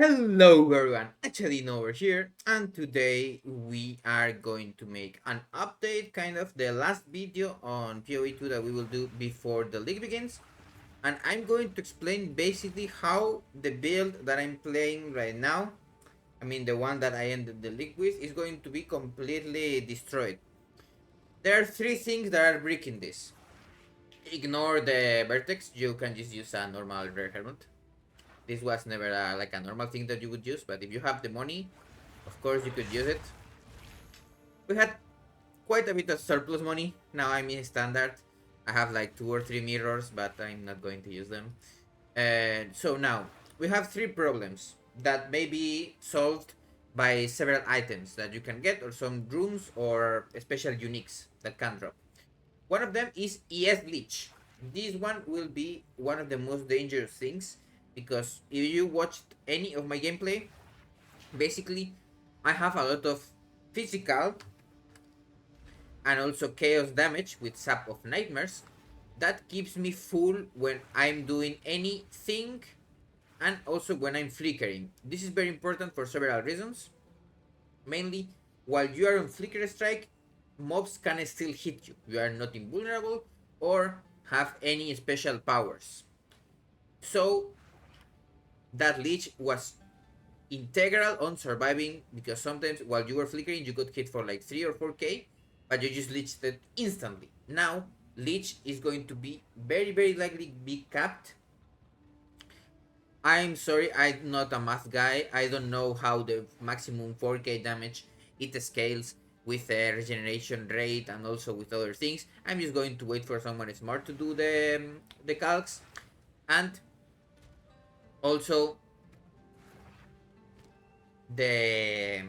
Hello everyone, Hachadino over here, and today we are going to make an update, kind of the last video on POE 2 that we will do before the league begins. And I'm going to explain basically how the build that I'm playing right now, I mean the one that I ended the league with, is going to be completely destroyed. There are three things that are breaking this. Ignore the vertex, you can just use a normal rare helmet. This was never like a normal thing that you would use, but if you have the money, of course you could use it. We had quite a bit of surplus money. Now I'm in standard. I have like 2 or 3 mirrors, but I'm not going to use them. And so now we have three problems that may be solved by several items that you can get, or some rooms, or special uniques that can drop. One of them is ES Leech. This one will be one of the most dangerous things because if you watched any of my gameplay, basically I have a lot of physical and also chaos damage with Sap of Nightmares that keeps me full when I'm doing anything and also when I'm flickering. This is very important for several reasons. Mainly, while you are on Flicker Strike, mobs can still hit you. You are not invulnerable or have any special powers. So that Leech was integral on surviving because sometimes while you were flickering you got hit for like 3 or 4k, but you just leached it instantly. Now Leech is going to be very likely be capped. I'm sorry, I'm not a math guy. I don't know how the maximum 4k damage it scales with the regeneration rate and also with other things. I'm just going to wait for someone smart to do the calcs. And also the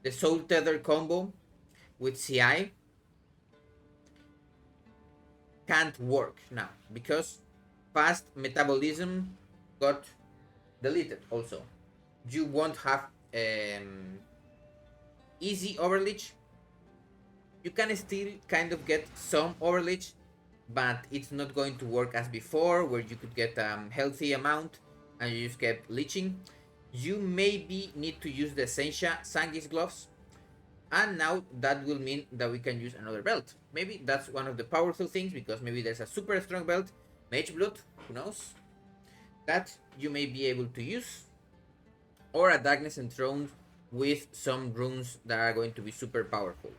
the soul tether combo with CI can't work now because fast metabolism got deleted also. You won't have easy overleach. You can still kind of get some overleach, but it's not going to work as before where you could get a healthy amount and you just get leeching. You maybe need to use the Sencha Sangis gloves, and now that will mean that we can use another belt. Maybe that's one of the powerful things because maybe there's a super strong belt, Mage Blood, who knows, that you may be able to use, or a Darkness Enthroned with some runes that are going to be super powerful.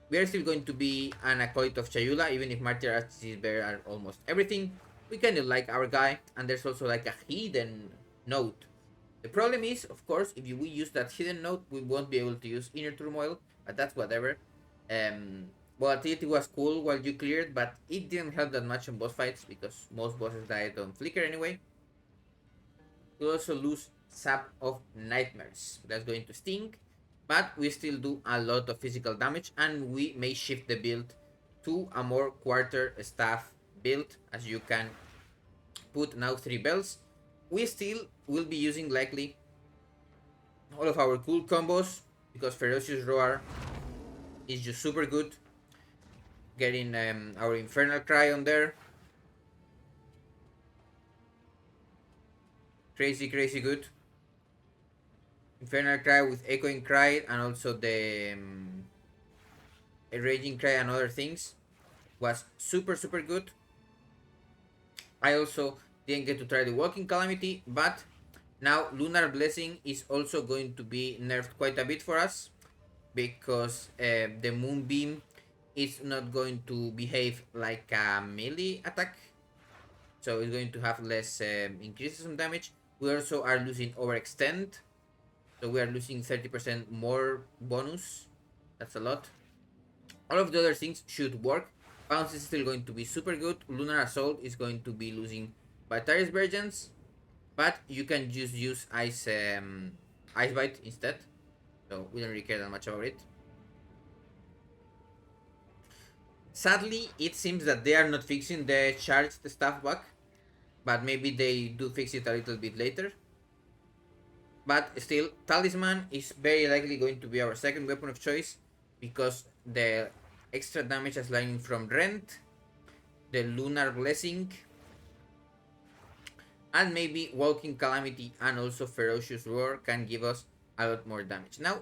We are still going to be an acolyte of Chayula, even if Martyr Arts is better at almost everything. We kind of like our guy, and there's also like a hidden note. The problem is, of course, if we use that hidden note, we won't be able to use Inner Turmoil, but that's whatever. Volatility was cool while you cleared, but it didn't help that much on boss fights because most bosses died on Flicker anyway. We also lose Sap of Nightmares. That's going to sting, but we still do a lot of physical damage, and we may shift the build to a more quarter staff build, as you can put now 3 bells. We still will be using likely all of our cool combos because Ferocious Roar is just super good. Getting our Infernal Cry on there. Crazy good. Infernal Cry with Echoing Cry and also the Raging Cry and other things was super good. I also didn't get to try the Walking Calamity, but now Lunar Blessing is also going to be nerfed quite a bit for us because the Moonbeam is not going to behave like a melee attack, so it's going to have less increases on damage. We also are losing Overextend, so we are losing 30% more bonus. That's a lot. All of the other things should work. Bounce is still going to be super good. Lunar Assault is going to be losing Batari's Vergence, but you can just use Ice Bite instead. So we don't really care that much about it. Sadly, it seems that they are not fixing the charged stuff bug, but maybe they do fix it a little bit later. But still, Talisman is very likely going to be our second weapon of choice because the extra damage is lying from Rent, the Lunar Blessing, And maybe Walking Calamity and also Ferocious Roar can give us a lot more damage. Now,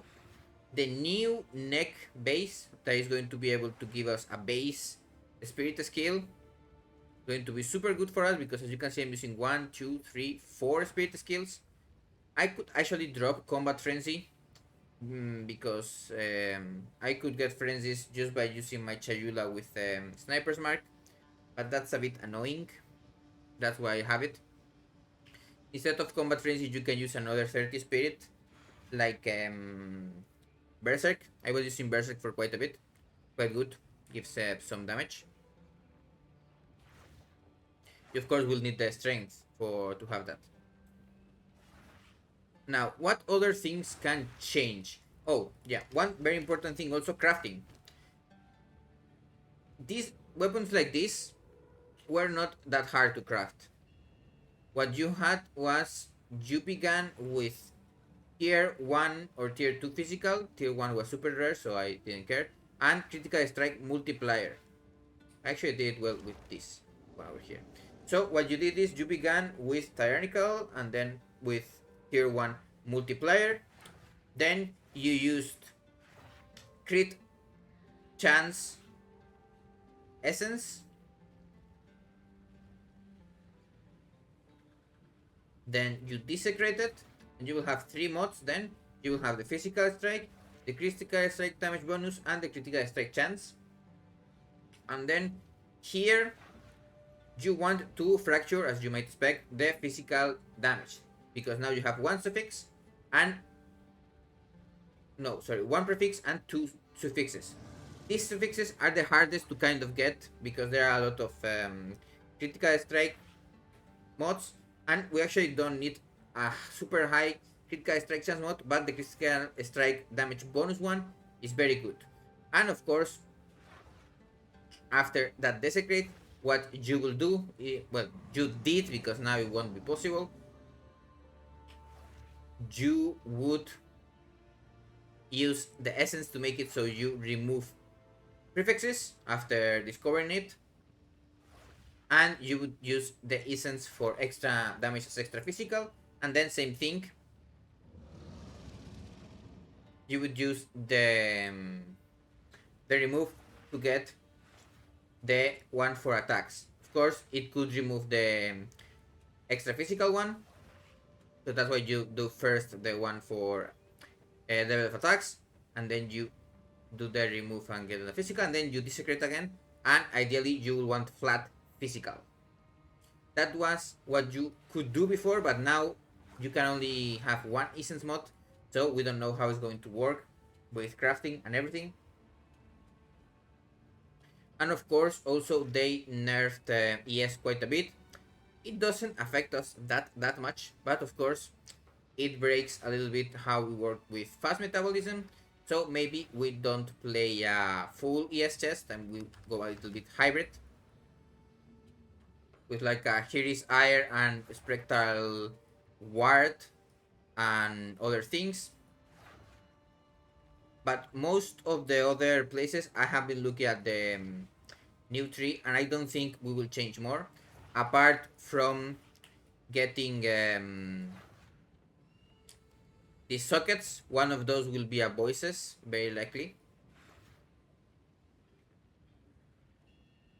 the new neck base that is going to be able to give us a base spirit skill, going to be super good for us, because as you can see, I'm using 1, 2, 3, 4 spirit skills. I could actually drop Combat Frenzy, because I could get frenzies just by using my Chayula with Sniper's Mark, but that's a bit annoying. That's why I have it. Instead of Combat Frenzy, you can use another 30 spirit, like Berserk. I was using Berserk for quite a bit. Quite good. Gives some damage. You of course will need the strength to have that. Now, what other things can change? Oh, yeah, one very important thing also, crafting. These weapons like this were not that hard to craft. What you had was, you began with tier 1 or tier 2 physical. Tier 1 was super rare, so I didn't care. And critical strike multiplier. I actually did well with this one over here. So what you did is you began with tyrannical and then with tier 1 multiplier. Then you used crit chance essence. Then you desecrate it, and you will have 3 mods. Then you will have the physical strike, the critical strike damage bonus, and the critical strike chance. And then here you want to fracture, as you might expect, the physical damage, because now you have one suffix and one prefix and 2 suffixes. These suffixes are the hardest to kind of get, because there are a lot of critical strike mods, and we actually don't need a super high critical strike chance mod, but the critical strike damage bonus one is very good. And of course, after that desecrate, what you will do, well, you did, because now it won't be possible, you would use the essence to make it so you remove prefixes after discovering it, and you would use the essence for extra damage as extra physical, and then same thing, you would use the remove to get the one for attacks. Of course, it could remove the extra physical one, so that's why you do first the one for level of attacks, and then you do the remove and get the physical, and then you desecrate again, and ideally you will want flat physical. That was what you could do before, but now you can only have one essence mod, so we don't know how it's going to work with crafting and everything. And of course, also they nerfed ES quite a bit. It doesn't affect us that much, but of course it breaks a little bit how we work with fast metabolism. So maybe we don't play a full ES chest and we go a little bit hybrid with like a Hiri's Ire and Spectral Ward and other things. But most of the other places, I have been looking at the new tree, and I don't think we will change more, apart from getting these sockets. One of those will be a voices, very likely.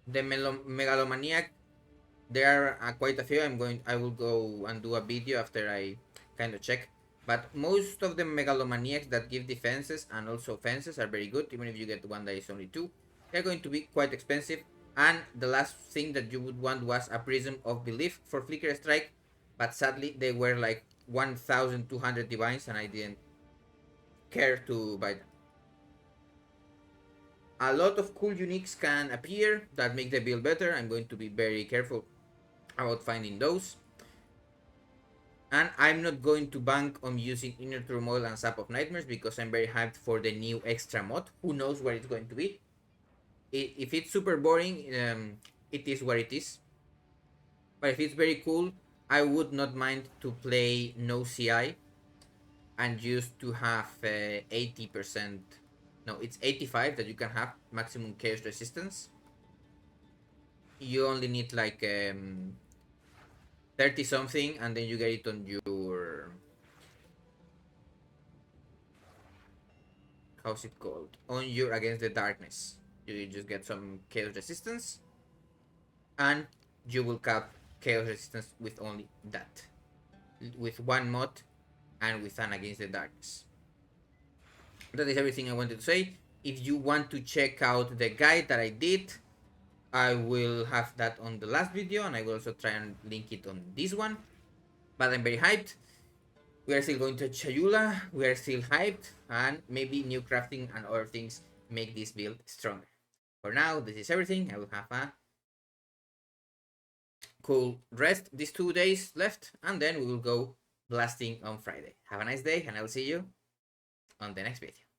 The megalomaniac, there are quite a few. I will go and do a video after I kind of check. But most of the megalomaniacs that give defenses and also fences are very good. Even if you get one that is only 2, they're going to be quite expensive. And the last thing that you would want was a Prism of Belief for Flicker Strike, but sadly they were like 1,200 divines, and I didn't care to buy them. A lot of cool uniques can appear that make the build better. I'm going to be very careful about finding those. And I'm not going to bank on using Inner Turmoil and Sap of Nightmares, because I'm very hyped for the new extra mod. Who knows where it's going to be. If it's super boring, it is what it is. But if it's very cool, I would not mind to play no CI and just to have 80%. No, it's 85 that you can have maximum chaos resistance. You only need like 30 something, and then you get it on your, how's it called, on your Against the Darkness. You just get some chaos resistance, and you will cap chaos resistance with only that, with one mod and with an Against the Darkness. That is everything I wanted to say. If you want to check out the guide that I did, I will have that on the last video, and I will also try and link it on this one. But I'm very hyped. We are still going to Chayula, we are still hyped, and maybe new crafting and other things make this build stronger. For now, this is everything. I will have a cool rest these 2 days left, and then we will go blasting on Friday. Have a nice day, and I will see you on the next video.